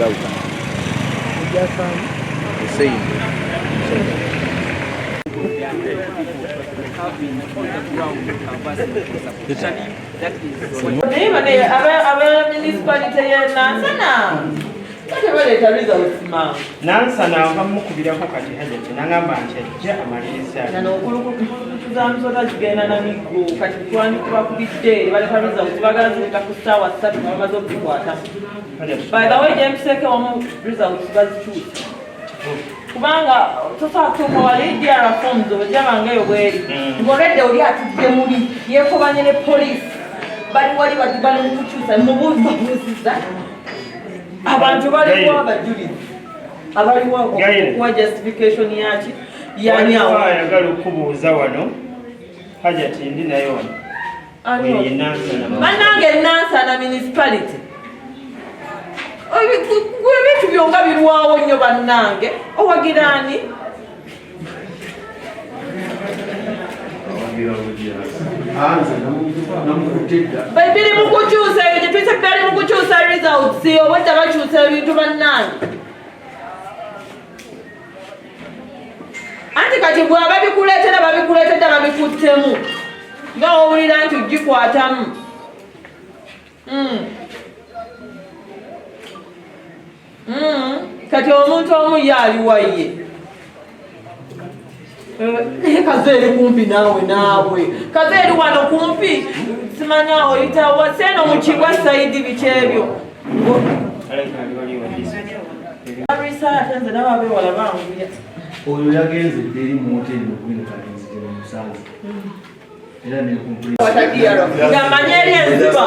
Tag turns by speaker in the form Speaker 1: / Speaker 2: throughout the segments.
Speaker 1: yawuka eseyinde
Speaker 2: nansana bamukubirako kati Hajati nangamba nti ajja amaliriza
Speaker 3: tuzamusota kigenda na miggo kati twandikubakubidde balekamiza okubagala zireka ku ssaawa 3 nga bamaze okubikwatamu by the way jemuseke wamu results bazikyusa kubanga tosaatuma wali DRA forms ojabangayo bweri ng'olwedde oli atudde mubi yeekobanye ne poliisi bali wali bali mu kukyusa mubuuziza abantu baliwo abajulizi abaliwo okuwa justification yaki yanyawo
Speaker 2: ayagala okubuuza wano Hajati ndi nayo
Speaker 3: bannange Nansana municipality ebintu byonga birwawo nnyo bannange owagiraani biri mu kukyusa ebyo gyetwise bali mu kukyusa results obwedda bakyusa ebintu bannange anti kati bwaba bikuleetera babikuleetedde babikuttemu nga owulira nti ogikwatamu kati omuntu omu yaaliwaye kazeeri kumpi naawe kazeeri wano kumpi simanya oyitawa seeno mu kigwa sayidi biki ebyo nze nababewala banguya
Speaker 4: oyo yagenze eri mu hoteri okubinekalinzitera omusango era
Speaker 3: gamanye eri enziba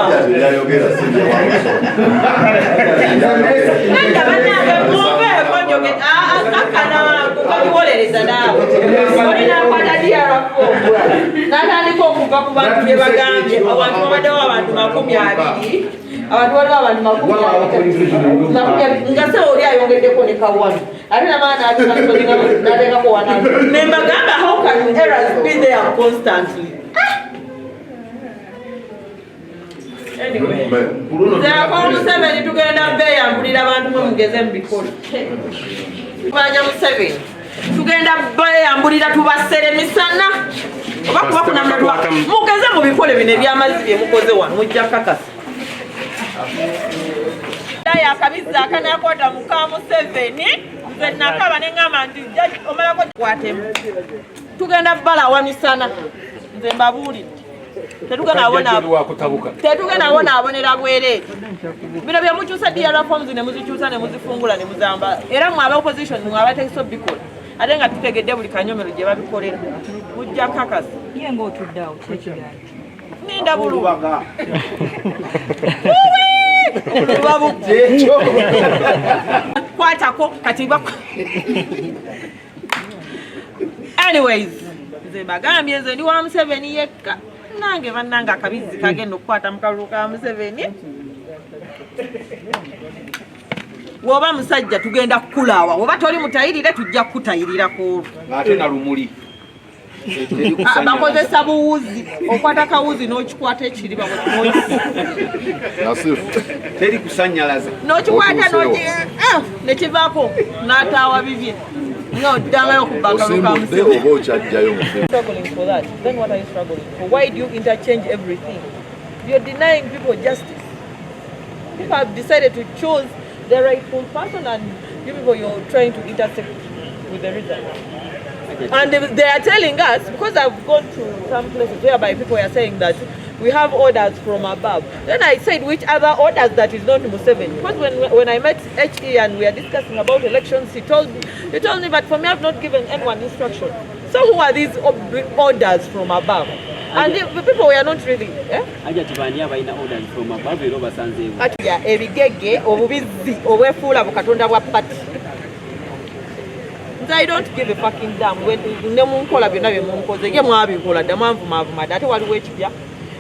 Speaker 3: kabiwolereza naawe olinakwata DRA4 natandika okuva ku bantu bye bagambye abantu babaddewo abantu 20 abantu waliwo abantu 20 nga se oli ayongeddeko ne kawano ate namaana nateekako wana nembagamba how can errors be there constantly. Anyway, Museven tugenda beeyambulira abantu mwe mugeze mu bikolo. Banja Museven tugenda beeyambulira tubasere misana oba kuba kunamula mugeze mu bikolo bino ebyamazzi bye mukoze wano mujja kakasa. Daya akabiza akanakwata muka Museven nze nakaba neŋŋamba nti omalako kwatemu tugenda balawa misana nze mbabuulidde tetugenda abonera bwereere bino bye mukyusa DRA forms ne muzikyusa ne muzifungula ne muzamba era mwe aba opposition mwe abateeso bikola ate nga tutegedde buli kanyomero gye babikolera mujja kakasa
Speaker 5: ye ng'otuddeawo kyekigaali
Speaker 3: ninda bulubaga kwatako kati anyways nze bagambye nze ndi wa Museven yekka nange bannange akabizi kagenda okukwata mukalulu ka Museven woba musajja tugenda kukulaawa woba toli mutayirire tujja kukutayirira ku
Speaker 1: ate na lumuli
Speaker 3: bakozesa buwuzi okwata kawuzi n'okikwata ekiriba
Speaker 1: teri kusanyalaza
Speaker 3: n'okikwata nekivaako n'ataawa bibye struggling for that. Then what are you struggling for? Why do you interchange everything? You're denying people justice. People have decided to choose the rightful person and you people you're trying to intersect with the result. And they are telling us, because I've gone to some places whereby people are saying that we have orders from above. Then I said, which other orders that is not Museven? Because when I met HE and we are discussing about elections, he told me, but for me I've not given anyone instruction. So who are these orders from above? And the people were not really.
Speaker 6: Hajati orders from above.
Speaker 3: Ebigege obubizi obwefuula bukatonda bwa party. I don't give a fucking damn when ne munkola byonna bye munkoze ye mwabikola dda mwanvumavuma ate waliwo ekipya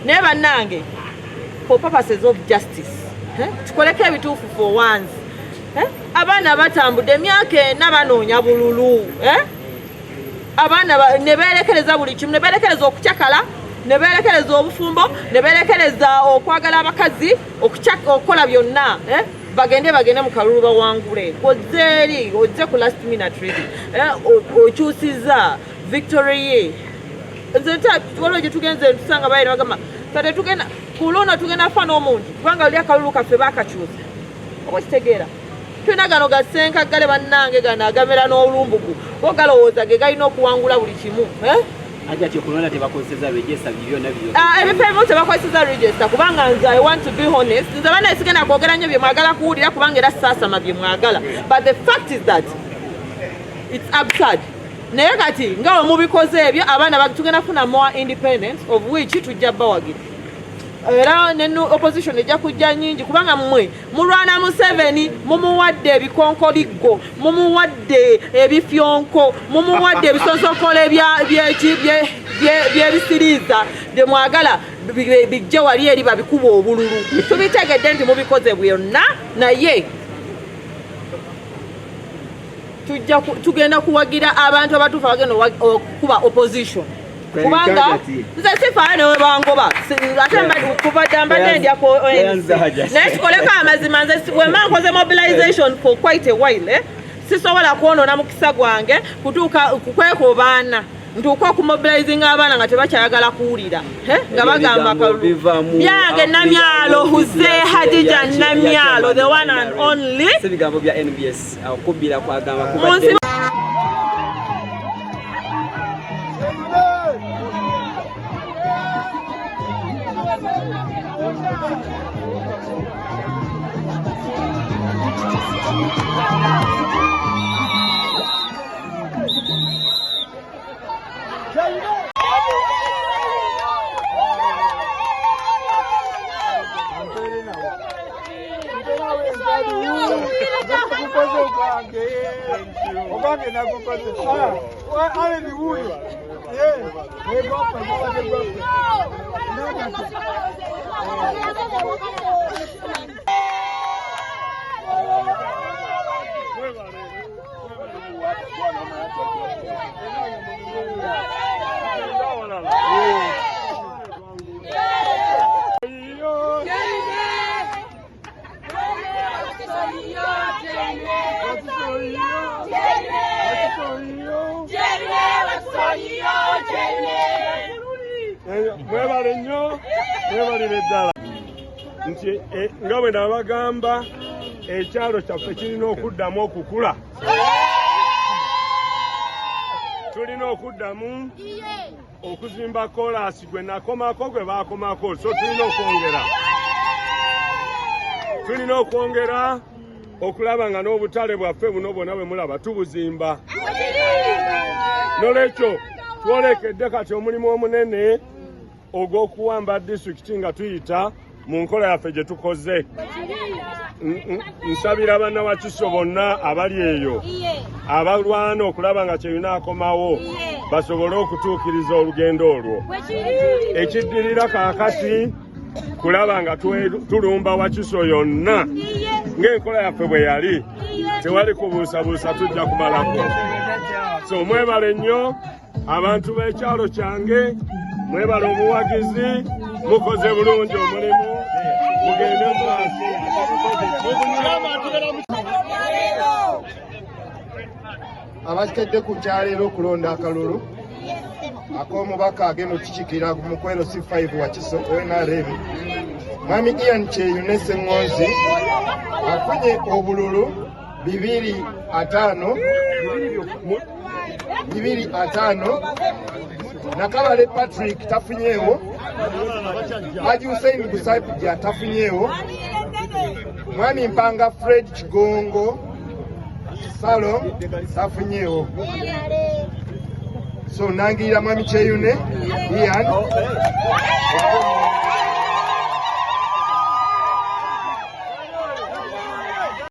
Speaker 3: naye bannange for purposes of justice tukoleko ebituufu for once abaana batambudde emyaka ena banoonya bululu abaana ne beerekereza buli kimu ne beerekereza okucakala ne beerekereza obufumbo ne beerekereza okwagala abakazi okukola byonna bagende mu kalulu bawangule ozzeeri ojja ku last minute ready okyusiza victory ye nze waliwo gye tugenze tusanga bayire bagamba kati tugenda kulona tugenda fa n'omuntu kubanga oli akalulu kaffe baakakyusa oba kitegeera tulina gano gasenkagale bannange gano agamera n'olumbugu bo galowooza ge galina okuwangula buli kimu
Speaker 6: Hajati okulonda tebakozesa register byonna byo.
Speaker 3: Ebifo ebimu tebakozesa register kubanga nze I want to be honest nze bana esigenda kwogera nnyo bye mwagala kuwulira kubanga era saasama bye mwagala but the fact is that it's absurd. Naye kati nga mubikoze ebyo abaana tugenda funa more independence of which tujja bawagira era nenu opposition ejja kujja nyingi kubanga mmwe mulwana Museven mumuwadde ebikonkoligo mumuwadde ebifyonko mumuwadde ebisonsokole byebisiriiza bye mwagala bijje wali eri babikuba obululu tubitegedde nti mubikoze byonna naye tugenda kuwagira abantu abatuufu abagenda okuba opposition kubanga nze sifaayo newe bangoba ate kuva ddamba ndya ko naye kikoleko amazima nze wema nkoze mobilization for quite a while sisobola kwonoona mukisa gwange kutuuka kukwekobaana ntuuka okumobilizinga abaana nga tebakyayagala kuwulira nga bagamba kalulu byange Namyalo Huse Hajati Namyalo the one and only
Speaker 6: sebigambo bya NBS akubbira kwagamba
Speaker 3: kubadde
Speaker 7: mwebale nnyo mwebalire ddala nti nga bwe nabagamba ekyalo kyaffe kirina okuddamu okukula tulina okuddamu okuzimba kolasi gwe nakomako gwe bakomako so tulina okwongera okulaba nga n'obutale bwaffe buno bwonna bwe mulaba tubuzimba nolwekyo twolekedde kati omulimu omunene ogw'okuwamba disitulikiti nga tuyita mu nkola yaffe gye tukoze nsabira banna Wakiso bonna abali eyo abalwana okulaba nga kyeyuna akomawo basobole okutuukiriza olugendo olwo ekiddirira kaakati kulaba nga tulumba Wakiso yonna ng'enkola yaffe bwe yali tewali kubuusabuusa tujja kumalako so mwebale nnyo abantu b'ekyalo kyange mwebale obuwagizi mukoze bulungi omulimu mugende maaso
Speaker 8: abakedde ku kyaleero okulonda akalulu ak'omubaka agenda okukikira mu mukwero C5 Wakiso NRM mwami Ian Kyeyune Sseŋŋonzi afunye obululu 2-5 Nakabale Patrick tafunyeewo Haji Hussein Busajja tafunyeewo mwami Mpanga Fred Kigongo Salo tafunyeewo so nangirira mwami Kyeyune Ian